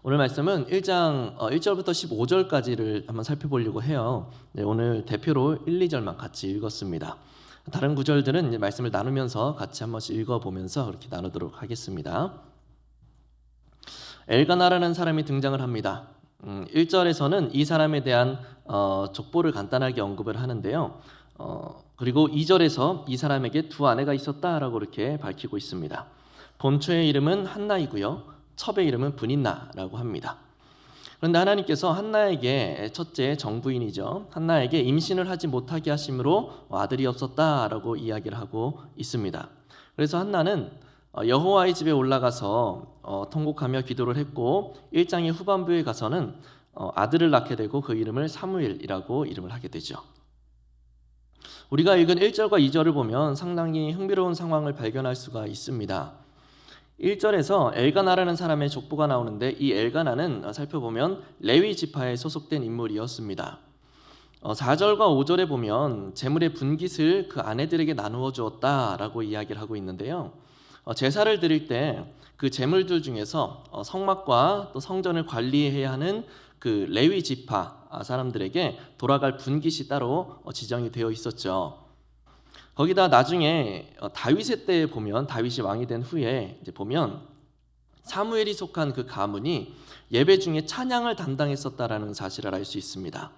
오늘 말씀은 1장 1절부터 15절까지를 한번 살펴보려고 해요. 네, 오늘 대표로 1, 2절만 같이 읽었습니다. 다른 구절들은 이제 말씀을 나누면서 같이 한 번씩 읽어보면서 그렇게 나누도록 하겠습니다. 엘가나라는 사람이 등장을 합니다. 1절에서는 이 사람에 대한 족보를 간단하게 언급을 하는데요. 그리고 2절에서 이 사람에게 두 아내가 있었다라고 이렇게 밝히고 있습니다. 본초의 이름은 한나이고요. 첩의 이름은 브닌나라고 합니다. 그런데 하나님께서 한나에게 첫째 정부인이죠. 한나에게 임신을 하지 못하게 하심으로 아들이 없었다라고 이야기를 하고 있습니다. 그래서 한나는 여호와의 집에 올라가서 통곡하며 기도를 했고 1장의 후반부에 가서는 아들을 낳게 되고 그 이름을 사무엘이라고 이름을 하게 되죠. 우리가 읽은 1절과 2절을 보면 상당히 흥미로운 상황을 발견할 수가 있습니다. 1절에서 엘가나라는 사람의 족보가 나오는데 이 엘가나는 살펴보면 레위 지파에 소속된 인물이었습니다. 4절과 5절에 보면 재물의 분깃을 그 아내들에게 나누어 주었다라고 이야기를 하고 있는데요. 제사를 드릴 때 그 재물들 중에서 성막과 또 성전을 관리해야 하는 그 레위 지파 사람들에게 돌아갈 분깃이 따로 지정이 되어 있었죠. 거기다 나중에 다윗의 때에 보면 다윗이 왕이 된 후에 이제 보면 사무엘이 속한 그 가문이 예배 중에 찬양을 담당했었다라는 사실을 알 수 있습니다.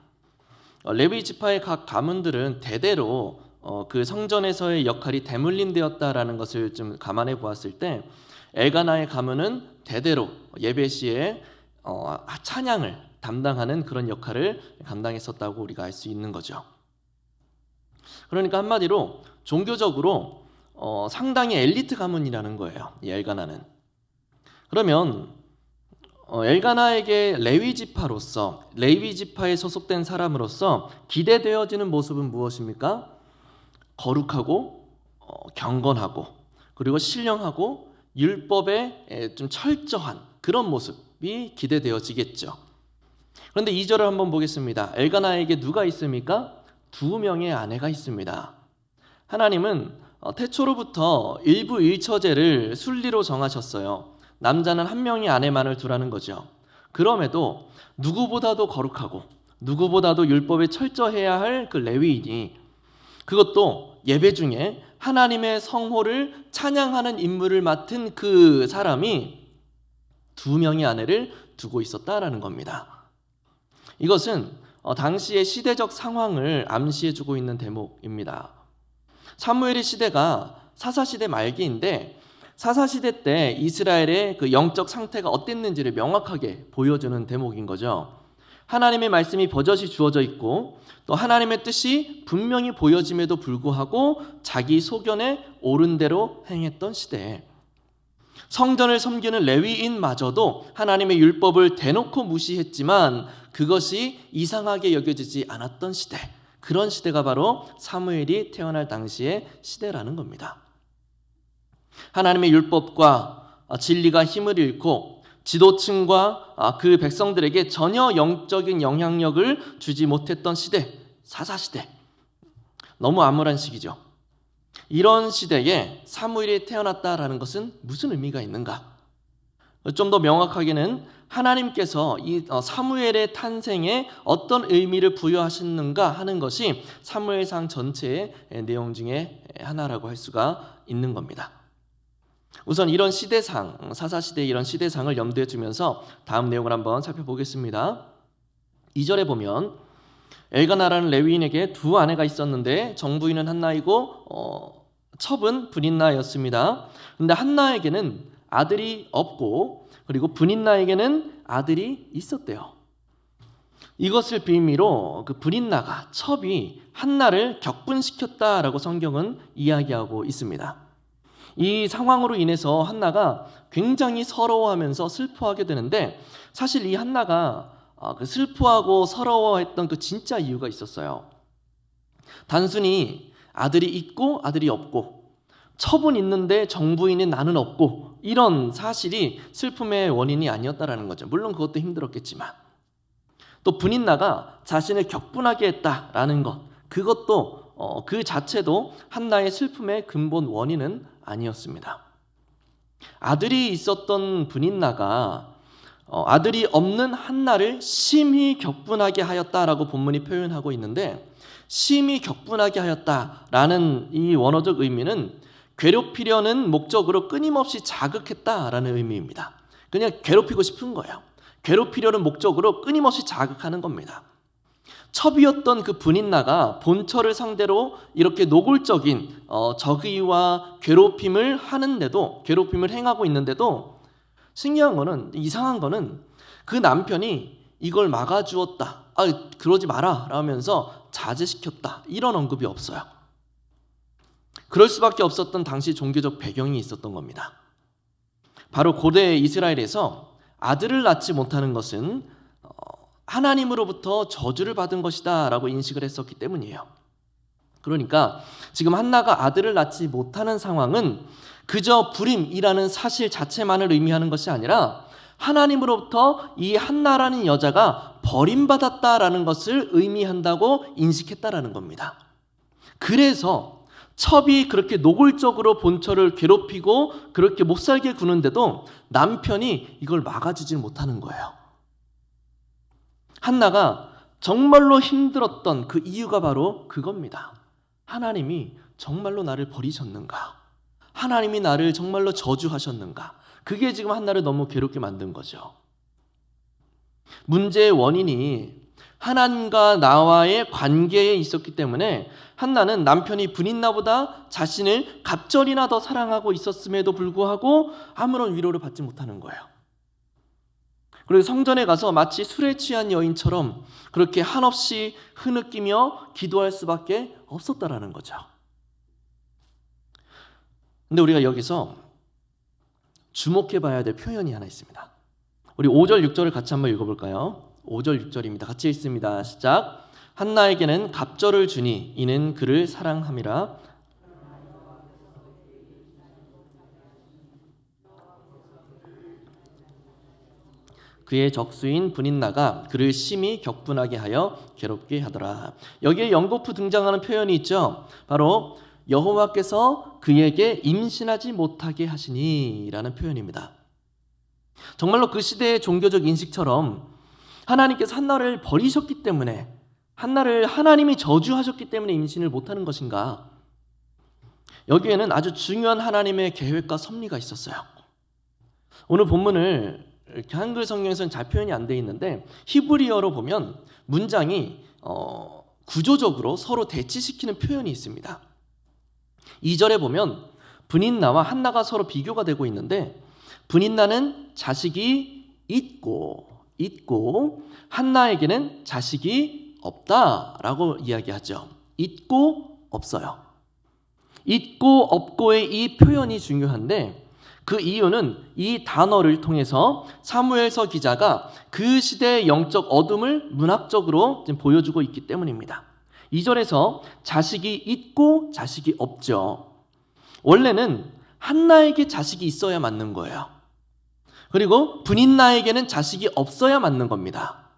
레위 지파의 각 가문들은 대대로 그 성전에서의 역할이 대물림되었다라는 것을 좀 감안해 보았을 때 엘가나의 가문은 대대로 예배 시에 찬양을 담당하는 그런 역할을 감당했었다고 우리가 알 수 있는 거죠. 그러니까 한마디로 종교적으로 상당히 엘리트 가문이라는 거예요. 이 엘가나는. 그러면 엘가나에게 레위 지파로서 레위 지파에 소속된 사람으로서 기대되어지는 모습은 무엇입니까? 거룩하고 경건하고 그리고 신령하고 율법에 좀 철저한 그런 모습이 기대되어지겠죠. 그런데 2절을 한번 보겠습니다. 엘가나에게 누가 있습니까? 2명의 아내가 있습니다. 하나님은 태초로부터 일부 일처제를 순리로 정하셨어요. 남자는 한 명의 아내만을 두라는 거죠. 그럼에도 누구보다도 거룩하고 누구보다도 율법에 철저해야 할 그 레위인이 그것도 예배 중에 하나님의 성호를 찬양하는 임무를 맡은 그 사람이 2명의 아내를 두고 있었다라는 겁니다. 이것은 당시의 시대적 상황을 암시해주고 있는 대목입니다. 사무엘의 시대가 사사시대 말기인데 사사시대 때 이스라엘의 그 영적 상태가 어땠는지를 명확하게 보여주는 대목인 거죠. 하나님의 말씀이 버젓이 주어져 있고 또 하나님의 뜻이 분명히 보여짐에도 불구하고 자기 소견에 옳은 대로 행했던 시대에 성전을 섬기는 레위인마저도 하나님의 율법을 대놓고 무시했지만 그것이 이상하게 여겨지지 않았던 시대, 그런 시대가 바로 사무엘이 태어날 당시의 시대라는 겁니다. 하나님의 율법과 진리가 힘을 잃고 지도층과 그 백성들에게 전혀 영적인 영향력을 주지 못했던 시대, 사사시대. 너무 암울한 시기죠. 이런 시대에 사무엘이 태어났다라는 것은 무슨 의미가 있는가? 좀 더 명확하게는 하나님께서 이 사무엘의 탄생에 어떤 의미를 부여하셨는가 하는 것이 사무엘상 전체의 내용 중에 하나라고 할 수가 있는 겁니다. 우선 이런 시대상, 사사시대의 이런 시대상을 염두에 두면서 다음 내용을 한번 살펴보겠습니다. 2절에 보면 엘가나라는 레위인에게 2 아내가 있었는데 정부인은 한나이고 첩은 브닌나였습니다. 그런데 한나에게는 아들이 없고 그리고 브닌나에게는 아들이 있었대요. 이것을 빌미로 그 브닌나가 첩이 한나를 격분시켰다라고 성경은 이야기하고 있습니다. 이 상황으로 인해서 한나가 굉장히 서러워하면서 슬퍼하게 되는데 사실 이 한나가 그 슬퍼하고 서러워했던 그 진짜 이유가 있었어요. 단순히 아들이 있고 아들이 없고 첩은 있는데 정부인인 나는 없고 이런 사실이 슬픔의 원인이 아니었다라는 거죠. 물론 그것도 힘들었겠지만 또 브닌나가 자신을 격분하게 했다라는 것, 그것도 그 자체도 한나의 슬픔의 근본 원인은 아니었습니다. 아들이 있었던 브닌나가 아들이 없는 한나를 심히 격분하게 하였다라고 본문이 표현하고 있는데, 심히 격분하게 하였다라는 이 원어적 의미는 괴롭히려는 목적으로 끊임없이 자극했다라는 의미입니다. 그냥 괴롭히고 싶은 거예요. 괴롭히려는 목적으로 끊임없이 자극하는 겁니다. 첩이었던 그 분인나가 본처를 상대로 이렇게 노골적인 적의와 괴롭힘을 행하고 있는데도, 신기한 거는, 이상한 거는 그 남편이 이걸 막아주었다, 그러지 마라 라면서 자제시켰다, 이런 언급이 없어요. 그럴 수밖에 없었던 당시 종교적 배경이 있었던 겁니다. 바로 고대 이스라엘에서 아들을 낳지 못하는 것은 하나님으로부터 저주를 받은 것이다 라고 인식을 했었기 때문이에요. 그러니까 지금 한나가 아들을 낳지 못하는 상황은 그저 불임이라는 사실 자체만을 의미하는 것이 아니라 하나님으로부터 이 한나라는 여자가 버림받았다라는 것을 의미한다고 인식했다라는 겁니다. 그래서 첩이 그렇게 노골적으로 본처를 괴롭히고 그렇게 못살게 구는데도 남편이 이걸 막아주지 못하는 거예요. 한나가 정말로 힘들었던 그 이유가 바로 그겁니다. 하나님이 정말로 나를 버리셨는가? 하나님이 나를 정말로 저주하셨는가? 그게 지금 한나를 너무 괴롭게 만든 거죠. 문제의 원인이 하나님과 나와의 관계에 있었기 때문에 한나는 남편이 분인나보다 자신을 갑절이나 더 사랑하고 있었음에도 불구하고 아무런 위로를 받지 못하는 거예요. 그리고 성전에 가서 마치 술에 취한 여인처럼 그렇게 한없이 흐느끼며 기도할 수밖에 없었다라는 거죠. 근데 우리가 여기서 주목해 봐야 될 표현이 하나 있습니다. 우리 5절 6절을 같이 한번 읽어볼까요? 5절 6절입니다. 같이 읽습니다. 시작. 한나에게는 갑절을 주니 이는 그를 사랑함이라. 그의 적수인 분인나가 그를 심히 격분하게 하여 괴롭게 하더라. 여기에 연거푸 등장하는 표현이 있죠. 바로 여호와께서 그에게 임신하지 못하게 하시니 라는 표현입니다. 정말로 그 시대의 종교적 인식처럼 하나님께서 한나를 버리셨기 때문에, 한나를 하나님이 저주하셨기 때문에 임신을 못하는 것인가? 여기에는 아주 중요한 하나님의 계획과 섭리가 있었어요. 오늘 본문을 이렇게 한글 성경에서는 잘 표현이 안 돼 있는데 히브리어로 보면 문장이 구조적으로 서로 대치시키는 표현이 있습니다. 2절에 보면 분인나와 한나가 서로 비교가 되고 있는데, 분인나는 자식이 있고 한나에게는 자식이 없다라고 이야기하죠. 있고 없어요. 있고 없고의 이 표현이 중요한데, 그 이유는 이 단어를 통해서 사무엘서 기자가 그 시대의 영적 어둠을 문학적으로 지금 보여주고 있기 때문입니다. 2절에서 자식이 있고 자식이 없죠. 원래는 한나에게 자식이 있어야 맞는 거예요. 그리고 분인나에게는 자식이 없어야 맞는 겁니다.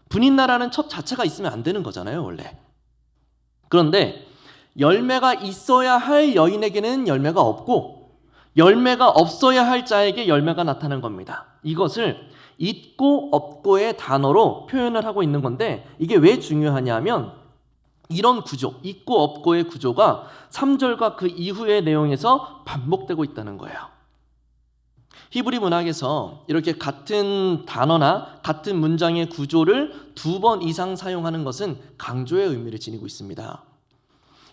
분인나라는 첩 자체가 있으면 안 되는 거잖아요, 원래. 그런데 열매가 있어야 할 여인에게는 열매가 없고 열매가 없어야 할 자에게 열매가 나타난 겁니다. 이것을 있고 없고의 단어로 표현을 하고 있는 건데, 이게 왜 중요하냐면 이런 구조, 있고 없고의 구조가 3절과 그 이후의 내용에서 반복되고 있다는 거예요. 히브리 문학에서 이렇게 같은 단어나 같은 문장의 구조를 2번 이상 사용하는 것은 강조의 의미를 지니고 있습니다.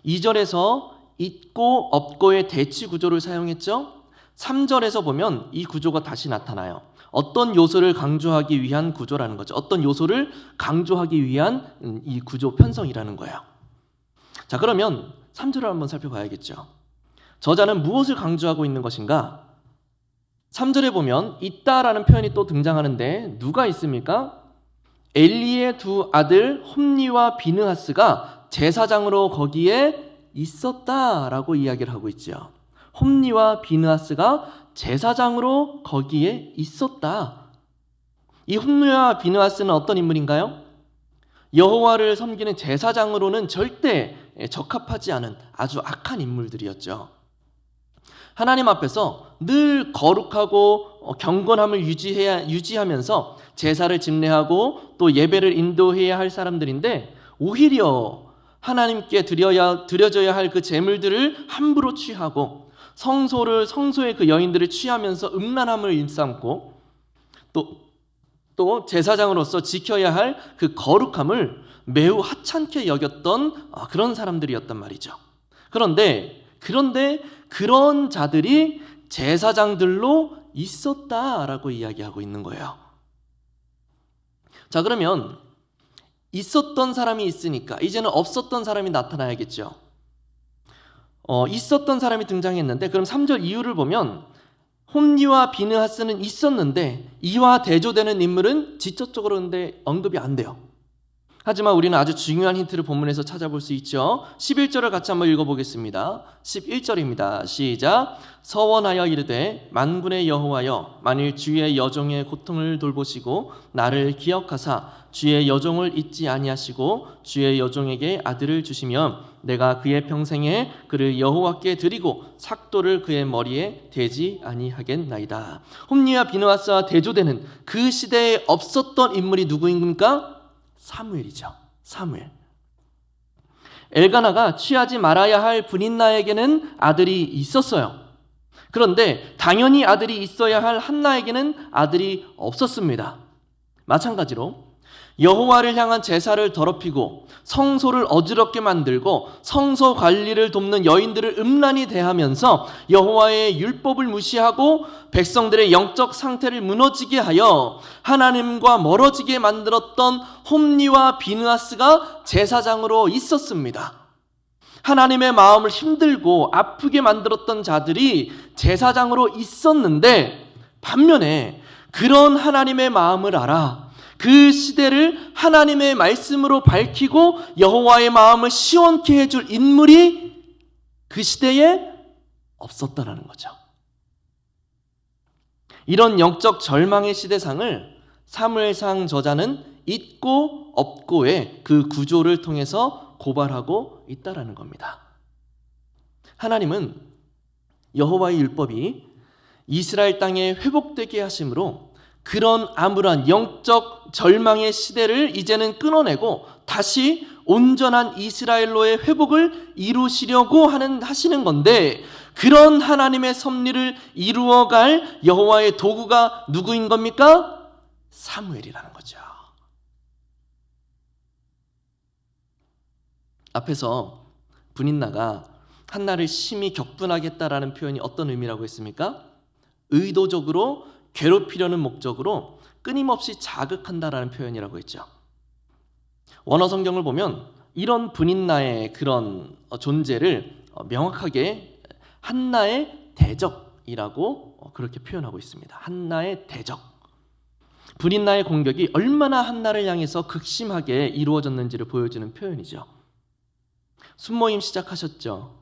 2절에서 있고 없고의 대치 구조를 사용했죠. 3절에서 보면 이 구조가 다시 나타나요. 어떤 요소를 강조하기 위한 구조라는 거죠. 어떤 요소를 강조하기 위한 이 구조 편성이라는 거예요. 자, 그러면 3절을 한번 살펴봐야겠죠. 저자는 무엇을 강조하고 있는 것인가? 3절에 보면 있다라는 표현이 또 등장하는데 누가 있습니까? 엘리의 두 아들 홈니와 비느하스가 제사장으로 거기에 있었다라고 이야기를 하고 있죠. 홈니와 비느하스가 제사장으로 거기에 있었다. 이 홈니와 비느하스는 어떤 인물인가요? 여호와를 섬기는 제사장으로는 절대 적합하지 않은 아주 악한 인물들이었죠. 하나님 앞에서 늘 거룩하고 경건함을 유지하면서 제사를 집례하고 또 예배를 인도해야 할 사람들인데, 오히려 하나님께 드려져야 할 그 제물들을 함부로 취하고 성소의 그 여인들을 취하면서 음란함을 일삼고 또 제사장으로서 지켜야 할 그 거룩함을 매우 하찮게 여겼던 그런 사람들이었단 말이죠. 그런데 그런 자들이 제사장들로 있었다라고 이야기하고 있는 거예요. 자, 그러면 있었던 사람이 있으니까 이제는 없었던 사람이 나타나야겠죠. 있었던 사람이 등장했는데, 그럼 3절 이유를 보면 홈리와 비느하스는 있었는데 이와 대조되는 인물은 지적적으로 근데 언급이 안 돼요. 하지만 우리는 아주 중요한 힌트를 본문에서 찾아볼 수 있죠. 11절을 같이 한번 읽어보겠습니다. 11절입니다. 시작. 서원하여 이르되 만군의 여호와여, 만일 주의 여종의 고통을 돌보시고 나를 기억하사 주의 여종을 잊지 아니하시고 주의 여종에게 아들을 주시면 내가 그의 평생에 그를 여호와께 드리고 삭도를 그의 머리에 대지 아니하겠나이다. 홈리와 비느하스와 대조되는 그 시대에 없었던 인물이 누구입니까? 사무엘이죠. 사무엘. 엘가나가 취하지 말아야 할 브닌나에게는 아들이 있었어요. 그런데 당연히 아들이 있어야 할 한나에게는 아들이 없었습니다. 마찬가지로 여호와를 향한 제사를 더럽히고 성소를 어지럽게 만들고 성소 관리를 돕는 여인들을 음란히 대하면서 여호와의 율법을 무시하고 백성들의 영적 상태를 무너지게 하여 하나님과 멀어지게 만들었던 홈리와 비느하스가 제사장으로 있었습니다. 하나님의 마음을 힘들고 아프게 만들었던 자들이 제사장으로 있었는데, 반면에 그런 하나님의 마음을 알아 그 시대를 하나님의 말씀으로 밝히고 여호와의 마음을 시원케 해줄 인물이 그 시대에 없었다라는 거죠. 이런 영적 절망의 시대상을 사무엘상 저자는 있고 없고의 그 구조를 통해서 고발하고 있다라는 겁니다. 하나님은 여호와의 율법이 이스라엘 땅에 회복되게 하심으로 그런 암울한 영적 절망의 시대를 이제는 끊어내고 다시 온전한 이스라엘로의 회복을 이루시려고 하시는 건데, 그런 하나님의 섭리를 이루어갈 여호와의 도구가 누구인 겁니까? 사무엘이라는 거죠. 앞에서 브닌나가 한나를 심히 격분하겠다라는 표현이 어떤 의미라고 했습니까? 의도적으로 괴롭히려는 목적으로 끊임없이 자극한다라는 표현이라고 했죠. 원어 성경을 보면 이런 브닌나의 그런 존재를 명확하게 한나의 대적이라고 그렇게 표현하고 있습니다. 한나의 대적. 브닌나의 공격이 얼마나 한나를 향해서 극심하게 이루어졌는지를 보여주는 표현이죠. 순모임 시작하셨죠.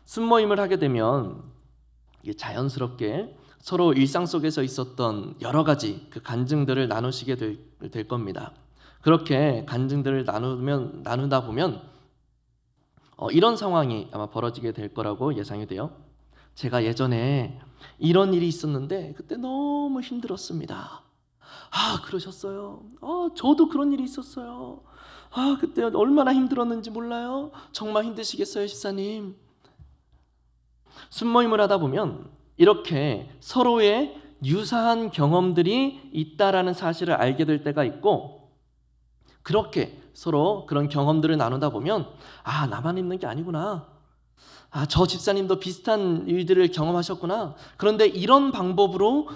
순모임을 하게 되면 자연스럽게 서로 일상 속에서 있었던 여러 가지 그 간증들을 나누시게 될 겁니다. 그렇게 간증들을 나누다 보면 이런 상황이 아마 벌어지게 될 거라고 예상이 돼요. 제가 예전에 이런 일이 있었는데 그때 너무 힘들었습니다. 아, 그러셨어요? 저도 그런 일이 있었어요. 그때 얼마나 힘들었는지 몰라요? 정말 힘드시겠어요, 집사님? 순모임을 하다 보면 이렇게 서로의 유사한 경험들이 있다라는 사실을 알게 될 때가 있고, 그렇게 서로 그런 경험들을 나누다 보면 나만 있는 게 아니구나. 저 집사님도 비슷한 일들을 경험하셨구나. 그런데 이런 방법으로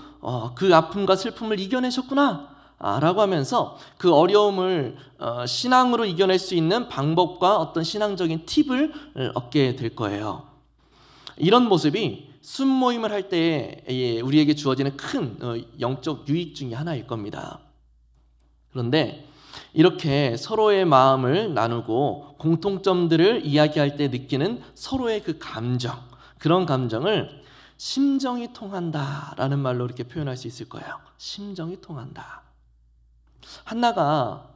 그 아픔과 슬픔을 이겨내셨구나 라고 하면서 그 어려움을 신앙으로 이겨낼 수 있는 방법과 어떤 신앙적인 팁을 얻게 될 거예요. 이런 모습이 순모임을 할 때 우리에게 주어지는 큰 영적 유익 중에 하나일 겁니다. 그런데 이렇게 서로의 마음을 나누고 공통점들을 이야기할 때 느끼는 서로의 그 감정, 그런 감정을 심정이 통한다라는 말로 이렇게 표현할 수 있을 거예요. 심정이 통한다. 한나가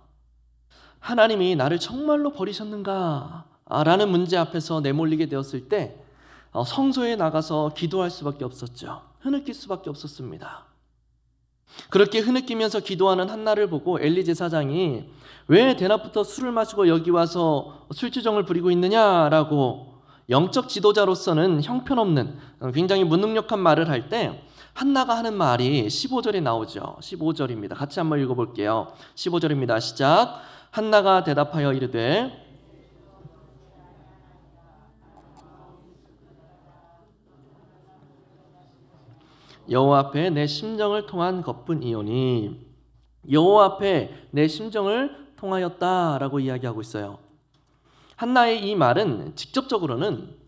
하나님이 나를 정말로 버리셨는가 라는 문제 앞에서 내몰리게 되었을 때 성소에 나가서 기도할 수밖에 없었죠. 흐느낄 수밖에 없었습니다. 그렇게 흐느끼면서 기도하는 한나를 보고 엘리 제사장이 왜 대낮부터 술을 마시고 여기 와서 술주정을 부리고 있느냐라고 영적 지도자로서는 형편없는 굉장히 무능력한 말을 할 때 한나가 하는 말이 15절에 나오죠. 15절입니다. 같이 한번 읽어볼게요. 15절입니다. 시작. 한나가 대답하여 이르되 여호와 앞에 내 심정을 통한 것뿐이오니, 여호와 앞에 내 심정을 통하였다라고 이야기하고 있어요. 한나의 이 말은 직접적으로는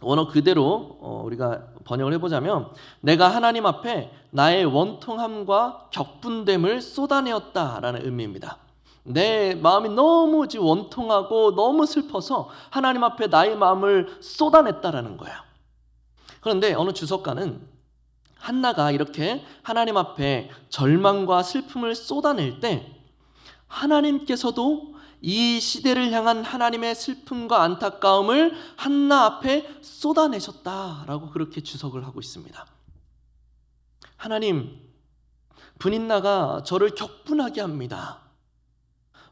원어 그대로 우리가 번역을 해보자면 내가 하나님 앞에 나의 원통함과 격분됨을 쏟아내었다라는 의미입니다. 내 마음이 너무 원통하고 너무 슬퍼서 하나님 앞에 나의 마음을 쏟아냈다라는 거예요. 그런데 어느 주석가는 한나가 이렇게 하나님 앞에 절망과 슬픔을 쏟아낼 때 하나님께서도 이 시대를 향한 하나님의 슬픔과 안타까움을 한나 앞에 쏟아내셨다라고 그렇게 주석을 하고 있습니다. 하나님, 분인나가 저를 격분하게 합니다.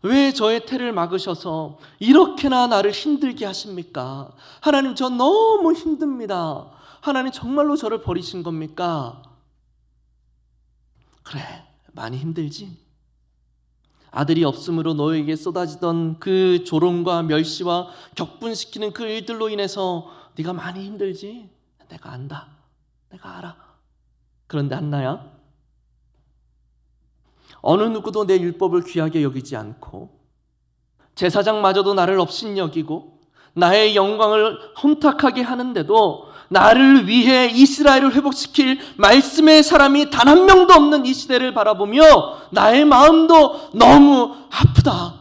왜 저의 태를 막으셔서 이렇게나 나를 힘들게 하십니까? 하나님, 저 너무 힘듭니다. 하나님, 정말로 저를 버리신 겁니까? 그래, 많이 힘들지? 아들이 없음으로 너에게 쏟아지던 그 조롱과 멸시와 격분시키는 그 일들로 인해서 네가 많이 힘들지? 내가 안다. 내가 알아. 그런데 한나야, 어느 누구도 내 율법을 귀하게 여기지 않고 제사장마저도 나를 업신여기고 나의 영광을 혼탁하게 하는데도 나를 위해 이스라엘을 회복시킬 말씀의 사람이 단 한 명도 없는 이 시대를 바라보며 나의 마음도 너무 아프다.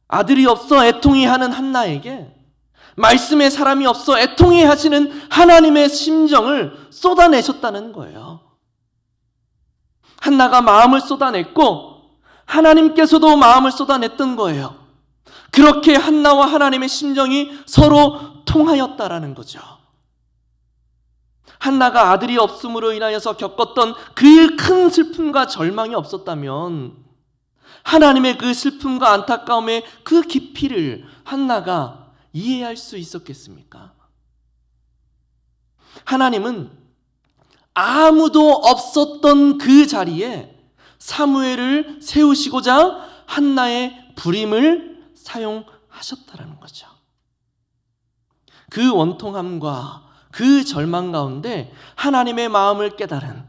아들이 없어 애통해 하는 한나에게 말씀의 사람이 없어 애통해 하시는 하나님의 심정을 쏟아내셨다는 거예요. 한나가 마음을 쏟아냈고 하나님께서도 마음을 쏟아냈던 거예요. 그렇게 한나와 하나님의 심정이 서로 통하였다라는 거죠. 한나가 아들이 없음으로 인하여서 겪었던 그 큰 슬픔과 절망이 없었다면 하나님의 그 슬픔과 안타까움의 그 깊이를 한나가 이해할 수 있었겠습니까? 하나님은 아무도 없었던 그 자리에 사무엘을 세우시고자 한나의 불임을 사용하셨다라는 거죠. 그 원통함과 그 절망 가운데 하나님의 마음을 깨달은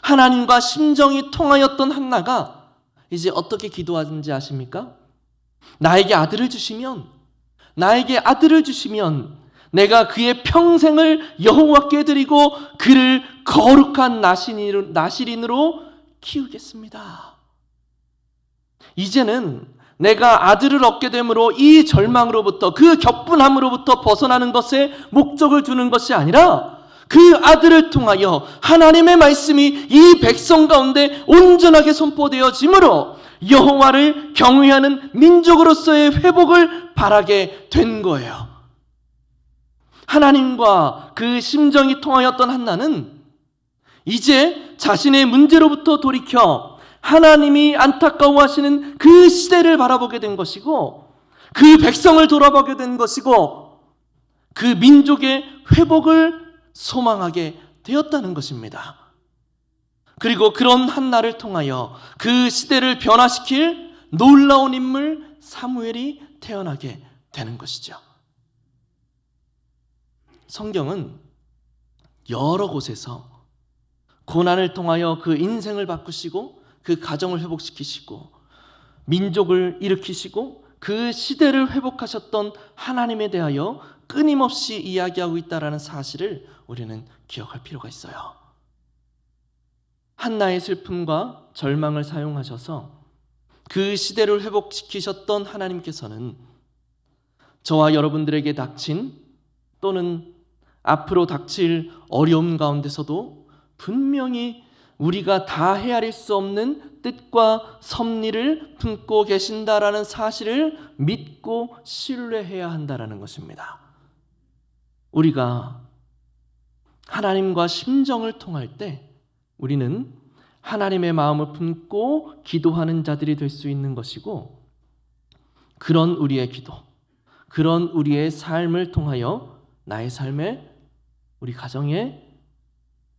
하나님과 심정이 통하였던 한나가 이제 어떻게 기도하는지 아십니까? 나에게 아들을 주시면 내가 그의 평생을 여호와께 드리고 그를 거룩한 나실인으로 키우겠습니다. 이제는 내가 아들을 얻게 됨으로 이 절망으로부터 그 격분함으로부터 벗어나는 것에 목적을 두는 것이 아니라 그 아들을 통하여 하나님의 말씀이 이 백성 가운데 온전하게 선포되어지므로 여호와를 경외하는 민족으로서의 회복을 바라게 된 거예요. 하나님과 그 심정이 통하였던 한나는 이제 자신의 문제로부터 돌이켜 하나님이 안타까워하시는 그 시대를 바라보게 된 것이고 그 백성을 돌아보게 된 것이고 그 민족의 회복을 소망하게 되었다는 것입니다. 그리고 그런 한나를 통하여 그 시대를 변화시킬 놀라운 인물 사무엘이 태어나게 되는 것이죠. 성경은 여러 곳에서 고난을 통하여 그 인생을 바꾸시고 그 가정을 회복시키시고 민족을 일으키시고 그 시대를 회복하셨던 하나님에 대하여 끊임없이 이야기하고 있다는 사실을 우리는 기억할 필요가 있어요. 한나의 슬픔과 절망을 사용하셔서 그 시대를 회복시키셨던 하나님께서는 저와 여러분들에게 닥친 또는 앞으로 닥칠 어려움 가운데서도 분명히 우리가 다 헤아릴 수 없는 뜻과 섭리를 품고 계신다라는 사실을 믿고 신뢰해야 한다라는 것입니다. 우리가 하나님과 심정을 통할 때 우리는 하나님의 마음을 품고 기도하는 자들이 될 수 있는 것이고, 그런 우리의 기도, 그런 우리의 삶을 통하여 나의 삶에, 우리 가정에,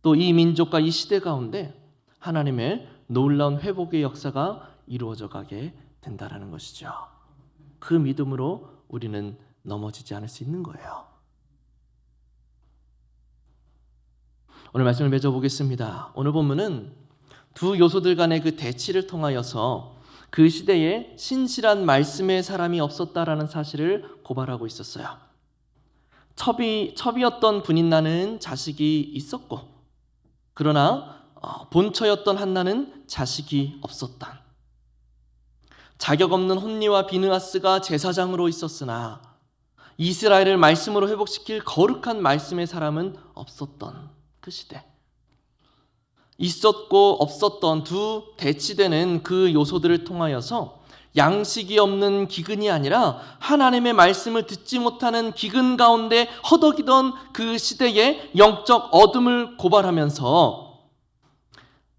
또 이 민족과 이 시대 가운데 하나님의 놀라운 회복의 역사가 이루어져 가게 된다라는 것이죠. 그 믿음으로 우리는 넘어지지 않을 수 있는 거예요. 오늘 말씀을 맺어보겠습니다. 오늘 본문은 두 요소들 간의 그 대치를 통하여서 그 시대에 신실한 말씀의 사람이 없었다라는 사실을 고발하고 있었어요. 첩이었던 분인나는 자식이 있었고, 그러나 본처였던 한나는 자식이 없었던, 자격 없는 혼니와 비느하스가 제사장으로 있었으나 이스라엘을 말씀으로 회복시킬 거룩한 말씀의 사람은 없었던 그 시대. 있었고 없었던 두 대치되는 그 요소들을 통하여서 양식이 없는 기근이 아니라 하나님의 말씀을 듣지 못하는 기근 가운데 허덕이던 그 시대의 영적 어둠을 고발하면서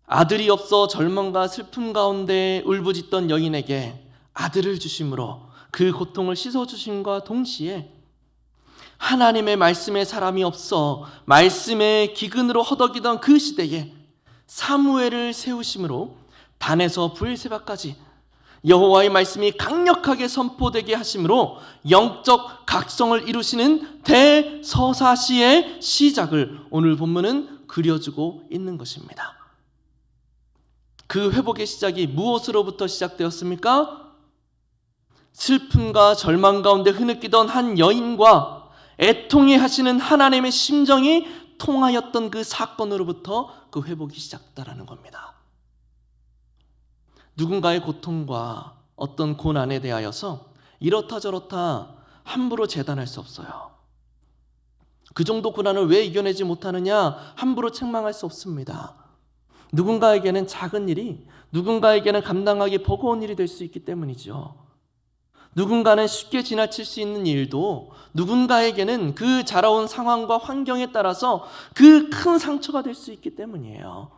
아들이 없어 절망과 슬픔 가운데 울부짖던 여인에게 아들을 주심으로 그 고통을 씻어주심과 동시에 하나님의 말씀에 사람이 없어 말씀의 기근으로 허덕이던 그 시대에 사무엘을 세우심으로 단에서 브엘세바까지 여호와의 말씀이 강력하게 선포되게 하심으로 영적 각성을 이루시는 대서사시의 시작을 오늘 본문은 그려주고 있는 것입니다. 그 회복의 시작이 무엇으로부터 시작되었습니까? 슬픔과 절망 가운데 흐느끼던 한 여인과 애통해 하시는 하나님의 심정이 통하였던 그 사건으로부터 그 회복이 시작됐다는 겁니다. 누군가의 고통과 어떤 고난에 대하여서 이렇다 저렇다 함부로 재단할 수 없어요. 그 정도 고난을 왜 이겨내지 못하느냐 함부로 책망할 수 없습니다. 누군가에게는 작은 일이 누군가에게는 감당하기 버거운 일이 될 수 있기 때문이죠. 누군가는 쉽게 지나칠 수 있는 일도 누군가에게는 그 자라온 상황과 환경에 따라서 그 큰 상처가 될 수 있기 때문이에요.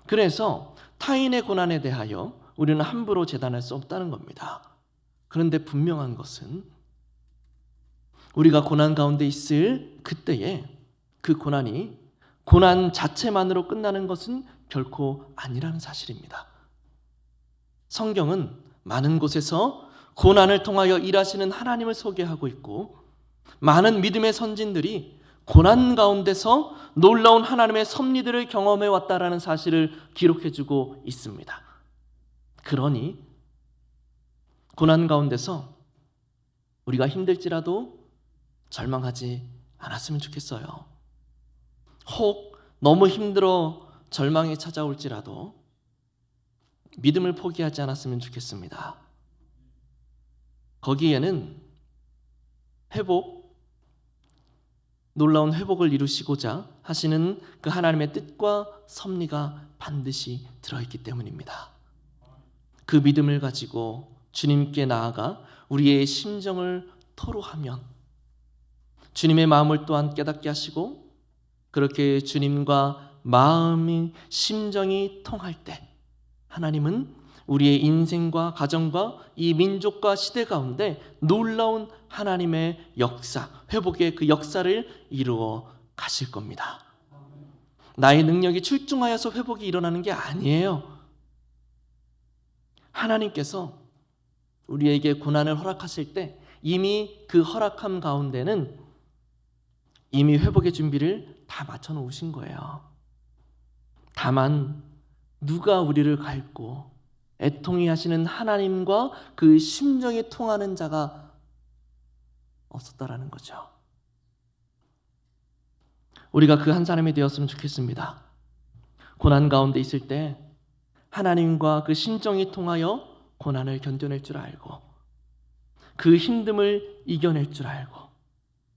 그래서 타인의 고난에 대하여 우리는 함부로 재단할 수 없다는 겁니다. 그런데 분명한 것은 우리가 고난 가운데 있을 그때에 그 고난이 고난 자체만으로 끝나는 것은 결코 아니라는 사실입니다. 성경은 많은 곳에서 고난을 통하여 일하시는 하나님을 소개하고 있고, 많은 믿음의 선진들이 고난 가운데서 놀라운 하나님의 섭리들을 경험해 왔다라는 사실을 기록해주고 있습니다. 그러니 고난 가운데서 우리가 힘들지라도 절망하지 않았으면 좋겠어요. 혹 너무 힘들어 절망이 찾아올지라도 믿음을 포기하지 않았으면 좋겠습니다. 거기에는 놀라운 회복을 이루시고자 하시는 그 하나님의 뜻과 섭리가 반드시 들어있기 때문입니다. 그 믿음을 가지고 주님께 나아가 우리의 심정을 토로하면 주님의 마음을 또한 깨닫게 하시고, 그렇게 주님과 마음이 심정이 통할 때 하나님은 우리의 인생과 가정과 이 민족과 시대 가운데 놀라운 하나님의 역사, 회복의 그 역사를 이루어 가실 겁니다. 나의 능력이 출중하여서 회복이 일어나는 게 아니에요. 하나님께서 우리에게 고난을 허락하실 때 이미 그 허락함 가운데는 이미 회복의 준비를 다 맞춰 놓으신 거예요. 다만 누가 우리를 갈고 애통이 하시는 하나님과 그 심정이 통하는 자가 없었다라는 거죠. 우리가 그 한 사람이 되었으면 좋겠습니다. 고난 가운데 있을 때 하나님과 그 심정이 통하여 고난을 견뎌낼 줄 알고, 그 힘듦을 이겨낼 줄 알고,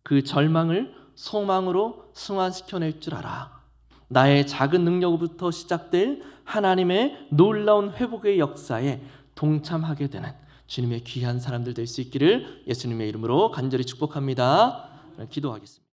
그 절망을 소망으로 승화시켜낼 줄 알아. 나의 작은 능력부터 시작될 하나님의 놀라운 회복의 역사에 동참하게 되는 주님의 귀한 사람들 될 수 있기를 예수님의 이름으로 간절히 축복합니다. 기도하겠습니다.